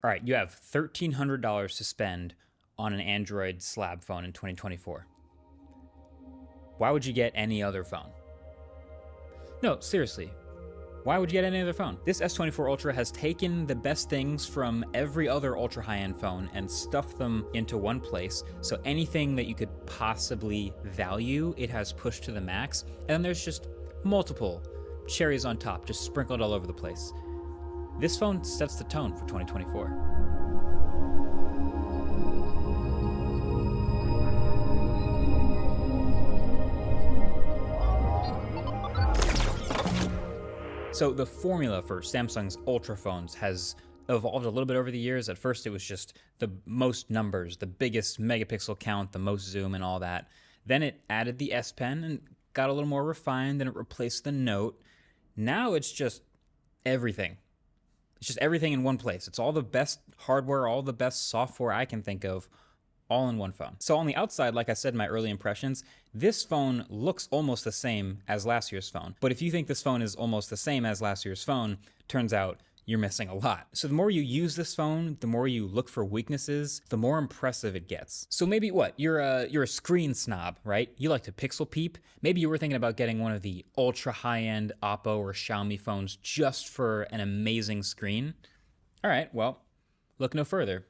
All right, you have $1,300 to spend on an Android slab phone in 2024. Why would you get any other phone? No, seriously. Why would you get any other phone? This S24 Ultra has taken the best things from every other ultra high-end phone and stuffed them into one place. So anything that you could possibly value, it has pushed to the max. And then there's just multiple cherries on top, just sprinkled all over the place. This phone sets the tone for 2024. So the formula for Samsung's Ultra phones has evolved a little bit over the years. At first, it was just the most numbers, the biggest megapixel count, the most zoom, and all that. Then it added the S Pen and got a little more refined, and it replaced the Note. Now it's just everything. It's just everything in one place. It's all the best hardware, all the best software I can think of, all in one phone. So on the outside, like I said in my early impressions, this phone looks almost the same as last year's phone. But if you think this phone is almost the same as last year's phone, turns out you're missing a lot. So the more you use this phone, the more you look for weaknesses, the more impressive it gets. So maybe what? You're a screen snob, right? You like to pixel peep. Maybe you were thinking about getting one of the ultra high-end Oppo or Xiaomi phones just for an amazing screen. All right, well, look no further.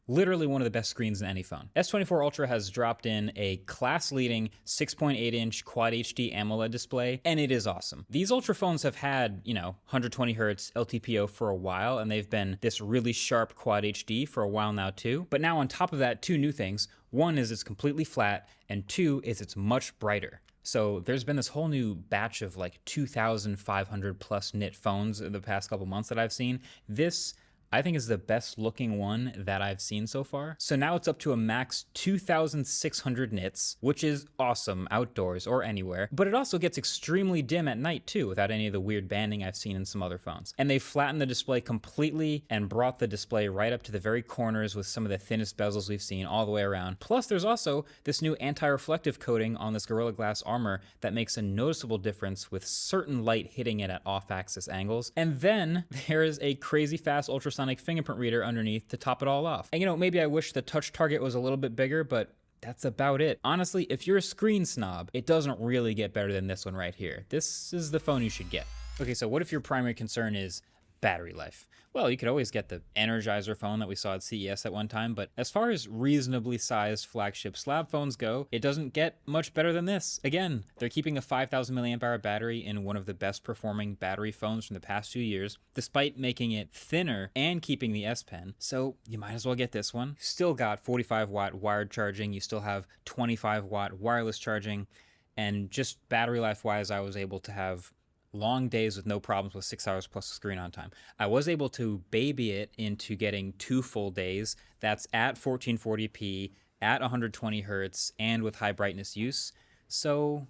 Literally one of the best screens in any phone. S24 Ultra has dropped in a class-leading 6.8-inch Quad HD AMOLED display, and it is awesome. These Ultra phones have had, 120 Hz LTPO for a while, and they've been this really sharp Quad HD for a while now too. But now on top of that, two new things. One is it's completely flat, and two is it's much brighter. So there's been this whole new batch of like 2,500 plus nit phones in the past couple months that I've seen. This I think is the best looking one that I've seen so far. So now it's up to a max 2,600 nits, which is awesome outdoors or anywhere, but it also gets extremely dim at night too, without any of the weird banding I've seen in some other phones. And they flattened the display completely and brought the display right up to the very corners with some of the thinnest bezels we've seen all the way around. Plus there's also this new anti-reflective coating on this Gorilla Glass armor that makes a noticeable difference with certain light hitting it at off-axis angles. And then there is a crazy fast ultrasonic fingerprint reader underneath to top it all off. And maybe I wish the touch target was a little bit bigger, but that's about it. Honestly, if you're a screen snob, it doesn't really get better than this one right here. This is the phone you should get. Okay, so what if your primary concern is battery life? Well, you could always get the Energizer phone that we saw at CES at one time, but as far as reasonably sized flagship slab phones go, it doesn't get much better than this. Again, they're keeping a 5,000 milliamp hour battery in one of the best performing battery phones from the past few years, despite making it thinner and keeping the S Pen. So you might as well get this one. Still got 45 watt wired charging, you still have 25 watt wireless charging, and just battery life wise, I was able to have long days with no problems with 6 hours plus screen on time. I was able to baby it into getting 2 full days. That's at 1440p, at 120 hertz, and with high brightness use. So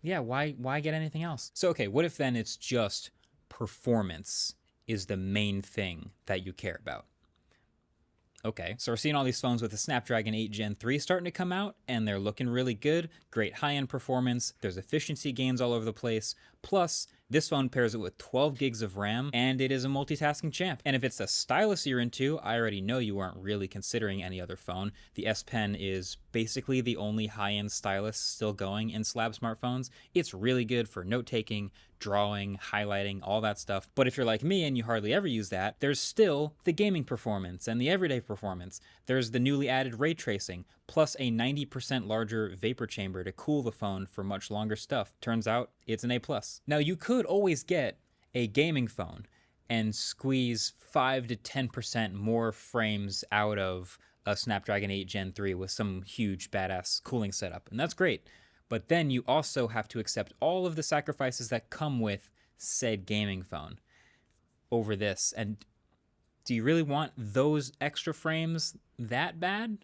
yeah, why get anything else? So okay, what if then it's just performance is the main thing that you care about? Okay, so we're seeing all these phones with the Snapdragon 8 Gen 3 starting to come out, and they're looking really good. Great high-end performance. There's efficiency gains all over the place. Plus, this phone pairs it with 12 gigs of RAM, and it is a multitasking champ. And if it's a stylus you're into, I already know you aren't really considering any other phone. The S Pen is basically the only high-end stylus still going in slab smartphones. It's really good for note-taking, drawing, highlighting, all that stuff. But if you're like me and you hardly ever use that, there's still the gaming performance and the everyday performance. There's the newly added ray tracing, plus a 90% larger vapor chamber to cool the phone for much longer stuff. Turns out it's an A+. Now you could always get a gaming phone and squeeze 5 to 10% more frames out of a Snapdragon 8 Gen 3 with some huge badass cooling setup, and that's great. But then you also have to accept all of the sacrifices that come with said gaming phone over this. And do you really want those extra frames that bad?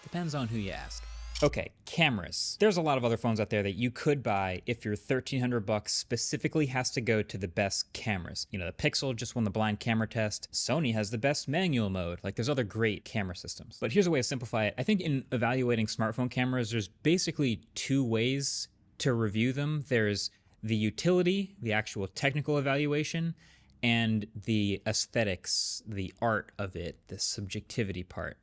Depends on who you ask. Okay, cameras. There's a lot of other phones out there that you could buy if your $1,300 specifically has to go to the best cameras. The Pixel just won the blind camera test. Sony has the best manual mode. Like, there's other great camera systems. But here's a way to simplify it. I think in evaluating smartphone cameras, there's basically 2 ways to review them. There's the utility, the actual technical evaluation, and the aesthetics, the art of it, the subjectivity part.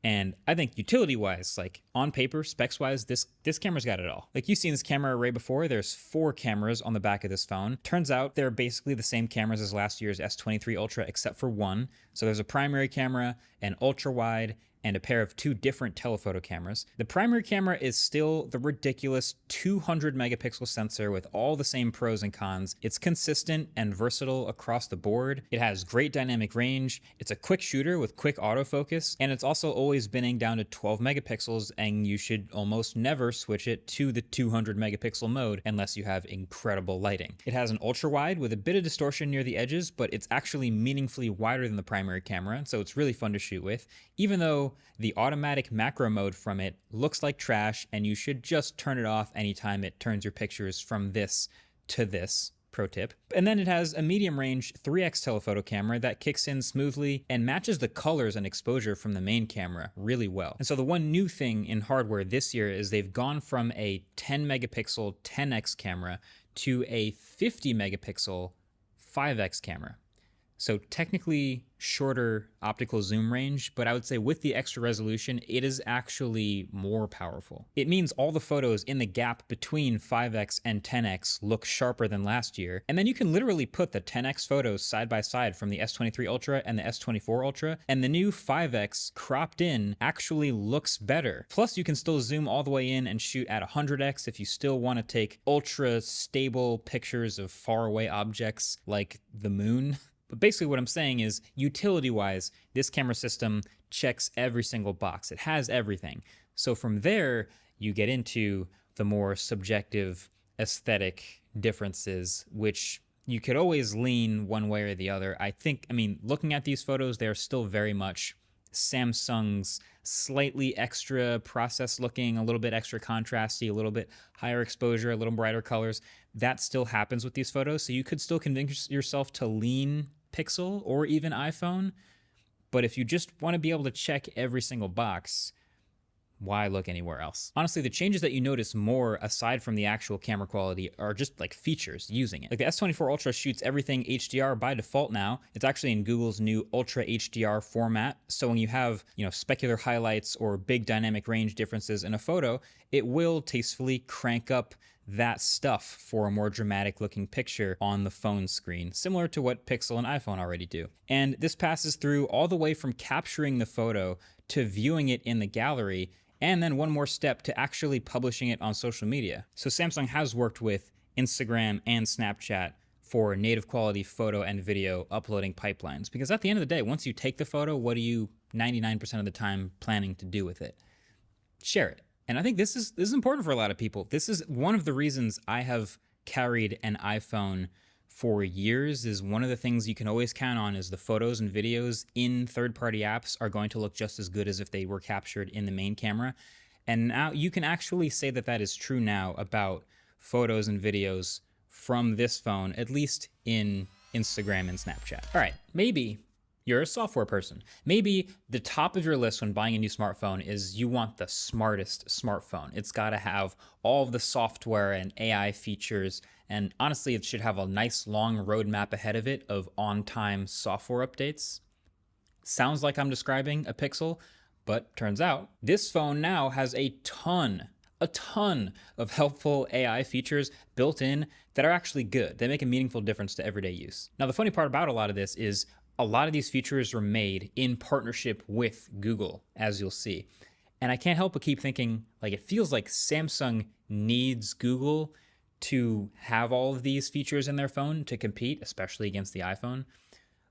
And I think utility-wise, like on paper, specs-wise, this camera's got it all. Like you've seen this camera array before. There's 4 cameras on the back of this phone. Turns out they're basically the same cameras as last year's S23 Ultra, except for one. So there's a primary camera, an ultra-wide, and a pair of 2 different telephoto cameras. The primary camera is still the ridiculous 200 megapixel sensor with all the same pros and cons. It's consistent and versatile across the board. It has great dynamic range. It's a quick shooter with quick autofocus, and it's also always binning down to 12 megapixels, and you should almost never switch it to the 200 megapixel mode unless you have incredible lighting. It has an ultra wide with a bit of distortion near the edges, but it's actually meaningfully wider than the primary camera, so it's really fun to shoot with, even though the automatic macro mode from it looks like trash, and you should just turn it off anytime it turns your pictures from this to this. Pro tip. And then it has a medium range 3x telephoto camera that kicks in smoothly and matches the colors and exposure from the main camera really well. And so the one new thing in hardware this year is they've gone from a 10 megapixel 10x camera to a 50 megapixel 5x camera. So technically shorter optical zoom range, but I would say with the extra resolution, it is actually more powerful. It means all the photos in the gap between 5x and 10x look sharper than last year. And then you can literally put the 10x photos side by side from the S23 Ultra and the S24 Ultra, and the new 5x cropped in actually looks better. Plus you can still zoom all the way in and shoot at 100x if you still want to take ultra stable pictures of faraway objects like the moon. But basically what I'm saying is, utility-wise, this camera system checks every single box. It has everything. So from there, you get into the more subjective aesthetic differences, which you could always lean one way or the other. I mean, looking at these photos, they're still very much Samsung's slightly extra processed looking, a little bit extra contrasty, a little bit higher exposure, a little brighter colors. That still happens with these photos. So you could still convince yourself to lean Pixel or even iPhone. But if you just want to be able to check every single box, why look anywhere else? Honestly, the changes that you notice more aside from the actual camera quality are just like features using it. Like the S24 Ultra shoots everything HDR by default now. It's actually in Google's new Ultra HDR format. So when you have, specular highlights or big dynamic range differences in a photo, it will tastefully crank up that stuff for a more dramatic looking picture on the phone screen, similar to what Pixel and iPhone already do. And this passes through all the way from capturing the photo to viewing it in the gallery, and then one more step to actually publishing it on social media. So Samsung has worked with Instagram and Snapchat for native quality photo and video uploading pipelines. Because at the end of the day, once you take the photo, what are you 99% of the time planning to do with it? Share it. And I think this is important for a lot of people. This is one of the reasons I have carried an iPhone for years. Is one of the things you can always count on is the photos and videos in third-party apps are going to look just as good as if they were captured in the main camera. And now you can actually say that that is true now about photos and videos from this phone, at least in Instagram and Snapchat. All right, maybe you're a software person. Maybe the top of your list when buying a new smartphone is you want the smartest smartphone. It's got to have all of the software and AI features, and honestly, it should have a nice long roadmap ahead of it of on-time software updates. Sounds like I'm describing a Pixel, but turns out this phone now has a ton of helpful AI features built in that are actually good. They make a meaningful difference to everyday use. Now, the funny part about a lot of this is a lot of these features were made in partnership with Google, as you'll see. And I can't help but keep thinking, like, it feels like Samsung needs Google to have all of these features in their phone to compete, especially against the iPhone.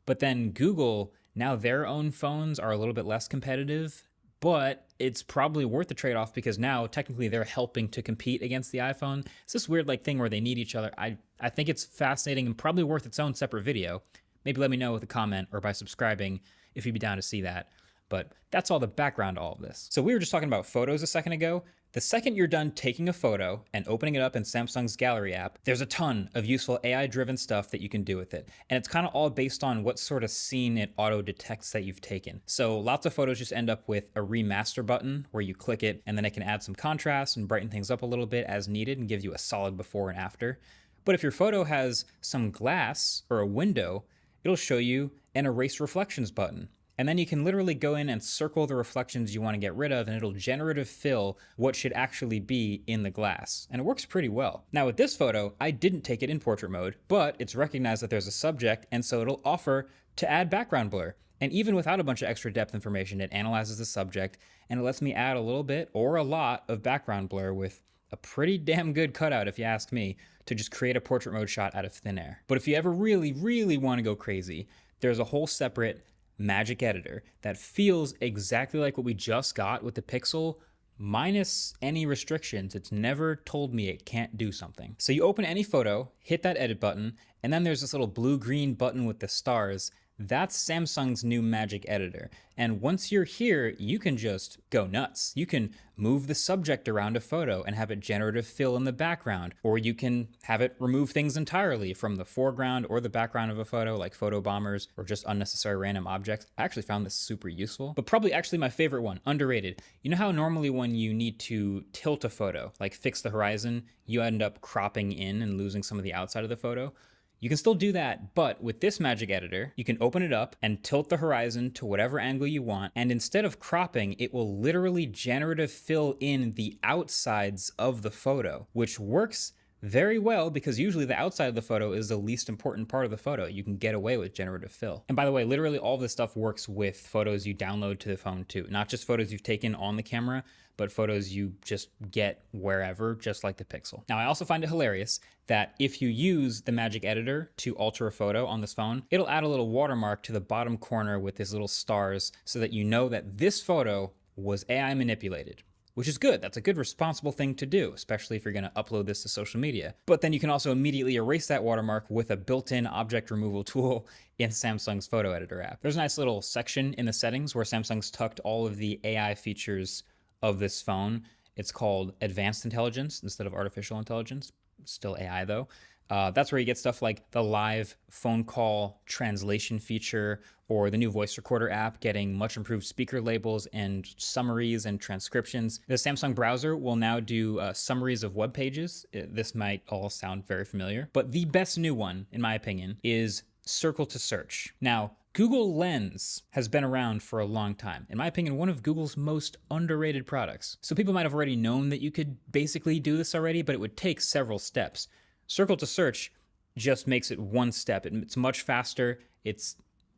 But then Google, now their own phones are a little bit less competitive, but it's probably worth the trade-off because now technically they're helping to compete against the iPhone. It's this weird thing where they need each other. I think it's fascinating and probably worth its own separate video. Maybe let me know with a comment or by subscribing if you'd be down to see that. But that's all the background to all of this. So we were just talking about photos a second ago. The second you're done taking a photo and opening it up in Samsung's Gallery app, there's a ton of useful AI-driven stuff that you can do with it. And it's kind of all based on what sort of scene it auto-detects that you've taken. So lots of photos just end up with a remaster button where you click it and then it can add some contrast and brighten things up a little bit as needed and give you a solid before and after. But if your photo has some glass or a window, it'll show you an erase reflections button. And then you can literally go in and circle the reflections you want to get rid of, and it'll generative fill what should actually be in the glass. And it works pretty well. Now with this photo, I didn't take it in portrait mode, but it's recognized that there's a subject, and so it'll offer to add background blur. And even without a bunch of extra depth information, it analyzes the subject, and it lets me add a little bit or a lot of background blur with a pretty damn good cutout, if you ask me, to just create a portrait mode shot out of thin air. But if you ever really, really want to go crazy, there's a whole separate magic editor that feels exactly like what we just got with the Pixel, minus any restrictions. It's never told me it can't do something. So you open any photo, hit that edit button, and then there's this little blue-green button with the stars. That's Samsung's new magic editor. And once you're here, you can just go nuts. You can move the subject around a photo and have it generative fill in the background, or you can have it remove things entirely from the foreground or the background of a photo, like photo bombers or just unnecessary random objects. I actually found this super useful, but probably actually my favorite one, underrated. You know how normally when you need to tilt a photo, like fix the horizon, you end up cropping in and losing some of the outside of the photo? You can still do that, but with this magic editor, you can open it up and tilt the horizon to whatever angle you want, and instead of cropping, it will literally generative fill in the outsides of the photo, which works very well because usually the outside of the photo is the least important part of the photo. You can get away with generative fill. And by the way, literally all of this stuff works with photos you download to the phone too. Not just photos you've taken on the camera, but photos you just get wherever, just like the Pixel. Now, I also find it hilarious that if you use the magic editor to alter a photo on this phone, it'll add a little watermark to the bottom corner with these little stars so that you know that this photo was AI manipulated. Which is good. That's a good responsible thing to do, especially if you're going to upload this to social media. But then you can also immediately erase that watermark with a built-in object removal tool in Samsung's photo editor app. There's a nice little section in the settings where Samsung's tucked all of the AI features of this phone. It's called Advanced Intelligence instead of Artificial Intelligence. Still AI though. That's where you get stuff like the live phone call translation feature, or the new voice recorder app getting much improved speaker labels and summaries and transcriptions. The Samsung browser will now do summaries of web pages. This might all sound very familiar, but the best new one, in my opinion, is Circle to Search. Now, Google Lens has been around for a long time. In my opinion, one of Google's most underrated products. So people might have already known that you could basically do this already, but it would take several steps. Circle to Search just makes it one step. It's much faster. It's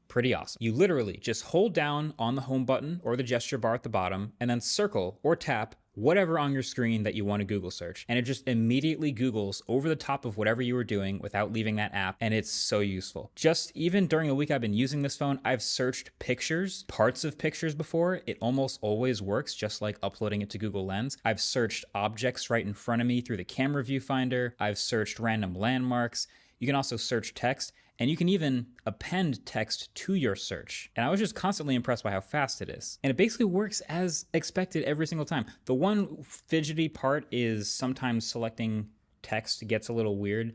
pretty awesome. You literally just hold down on the home button or the gesture bar at the bottom and then circle or tap whatever on your screen that you want to Google search. And it just immediately Googles over the top of whatever you were doing without leaving that app. And it's so useful. Just even during the week I've been using this phone, I've searched pictures, parts of pictures before. It almost always works, just like uploading it to Google Lens. I've searched objects right in front of me through the camera viewfinder. I've searched random landmarks. You can also search text, and you can even append text to your search. And I was just constantly impressed by how fast it is. And it basically works as expected every single time. The one fidgety part is sometimes selecting text gets a little weird.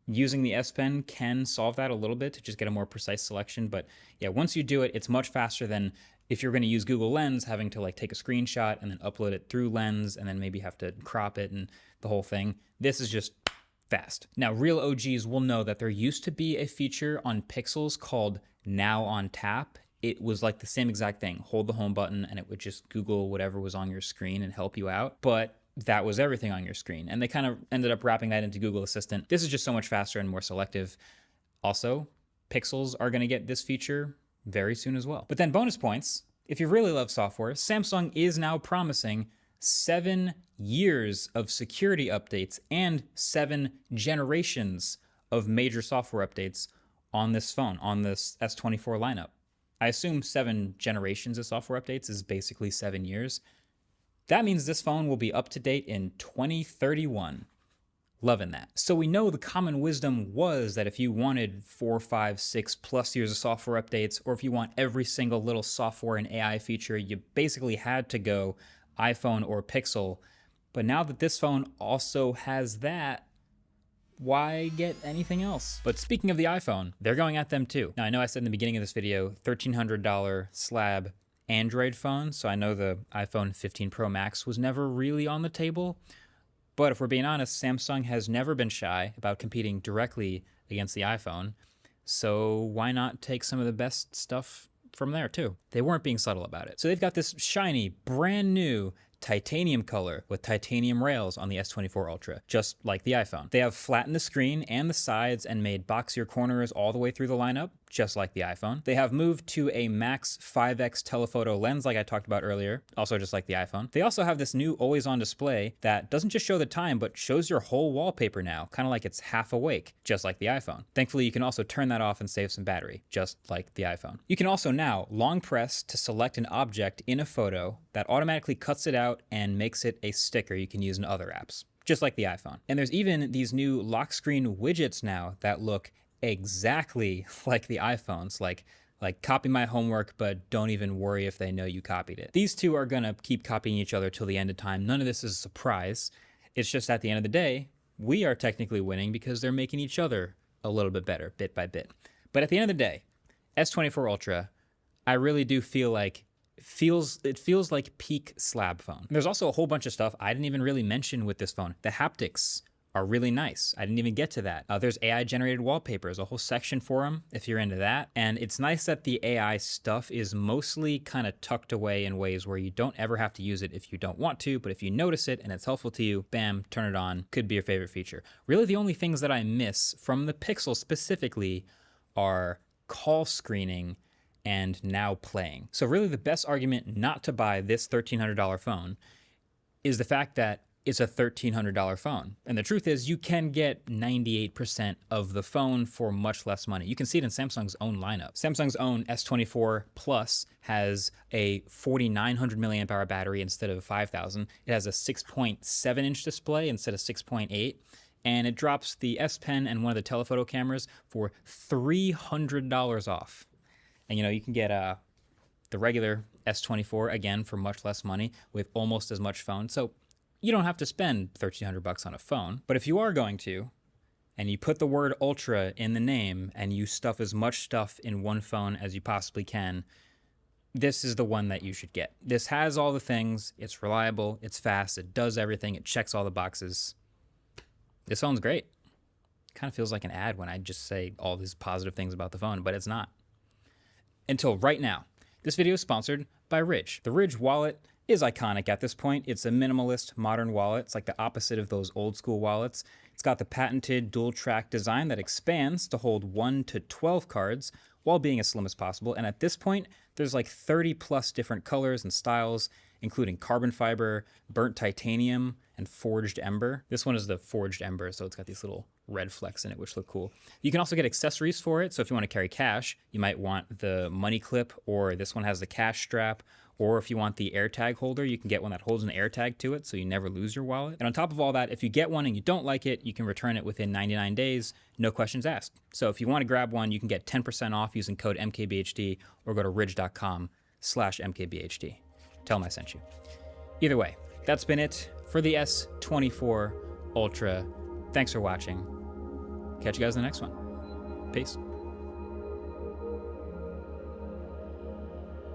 Using the S Pen can solve that a little bit to just get a more precise selection. But yeah, once you do it, it's much faster than if you're going to use Google Lens, having to like take a screenshot and then upload it through Lens and then maybe have to crop it and the whole thing. This is just fast. Now, real OGs will know that there used to be a feature on Pixels called Now on Tap. It was like the same exact thing. Hold the home button and it would just Google whatever was on your screen and help you out. But that was everything on your screen. And they kind of ended up wrapping that into Google Assistant. This is just so much faster and more selective. Also, Pixels are going to get this feature very soon as well. But then bonus points, if you really love software, Samsung is now promising 7 years of security updates and 7 generations of major software updates on this phone, on this S24 lineup. I assume 7 generations of software updates is basically 7 years. That means this phone will be up to date in 2031. Loving that. So we know the common wisdom was that if you wanted 4, 5, 6 plus years of software updates, or if you want every single little software and AI feature, you basically had to go iPhone or Pixel. But now that this phone also has that, why get anything else? But speaking of the iPhone, they're going at them too. Now, I know I said in the beginning of this video, $1,300 slab Android phone, so I know the iPhone 15 Pro Max was never really on the table. But if we're being honest, Samsung has never been shy about competing directly against the iPhone. So why not take some of the best stuff from there too? They weren't being subtle about it. So they've got this shiny, brand new titanium color with titanium rails on the S24 Ultra, just like the iPhone. They have flattened the screen and the sides and made boxier corners all the way through the lineup, just like the iPhone. They have moved to a max 5x telephoto lens like I talked about earlier, also just like the iPhone. They also have this new always-on display that doesn't just show the time, but shows your whole wallpaper now, kind of like it's half awake, just like the iPhone. Thankfully, you can also turn that off and save some battery, just like the iPhone. You can also now long press to select an object in a photo that automatically cuts it out and makes it a sticker you can use in other apps, just like the iPhone. And there's even these new lock screen widgets now that look exactly like the iPhones, like copy my homework, but don't even worry if they know you copied it. These two are gonna keep copying each other till the end of time. None of this is a surprise. It's just at the end of the day, we are technically winning because they're making each other a little bit better, bit by bit. But at the end of the day, S24 Ultra, I really do feel like it feels like peak slab phone. There's also a whole bunch of stuff I didn't even really mention with this phone. The haptics are really nice. I didn't even get to that. There's AI generated wallpapers, a whole section for them if you're into that. And it's nice that the AI stuff is mostly kind of tucked away in ways where you don't ever have to use it if you don't want to, but if you notice it and it's helpful to you, bam, turn it on. Could be your favorite feature. Really the only things that I miss from the Pixel specifically are call screening and now playing. So really the best argument not to buy this $1,300 phone is the fact that it's a $1,300 phone. And the truth is you can get 98% of the phone for much less money. You can see it in Samsung's own lineup. Samsung's own S24 Plus has a 4,900 milliamp hour battery instead of 5,000. It has a 6.7 inch display instead of 6.8. And it drops the S Pen and one of the telephoto cameras for $300 off. And you can get the regular S24 again for much less money with almost as much phone. So you don't have to spend $1,300 on a phone. But if you are going to, and you put the word Ultra in the name and you stuff as much stuff in one phone as you possibly can, this is the one that you should get. This has all the things. It's reliable. It's fast. It does everything. It checks all the boxes. This phone's great. Kind of feels like an ad when I just say all these positive things about the phone, but it's not. Until right now. This video is sponsored by Ridge. The Ridge wallet is iconic at this point. It's a minimalist, modern wallet. It's like the opposite of those old school wallets. It's got the patented dual track design that expands to hold 1 to 12 cards while being as slim as possible. And at this point, there's like 30 plus different colors and styles, including carbon fiber, burnt titanium, and forged ember. This one is the forged ember, so it's got these little red flecks in it, which look cool. You can also get accessories for it. So if you want to carry cash, you might want the money clip, or this one has the cash strap. Or if you want the AirTag holder, you can get one that holds an AirTag to it so you never lose your wallet. And on top of all that, if you get one and you don't like it, you can return it within 99 days, no questions asked. So if you want to grab one, you can get 10% off using code MKBHD or go to ridge.com/MKBHD. Tell them I sent you. Either way, that's been it for the S24 Ultra. Thanks for watching. Catch you guys in the next one. Peace.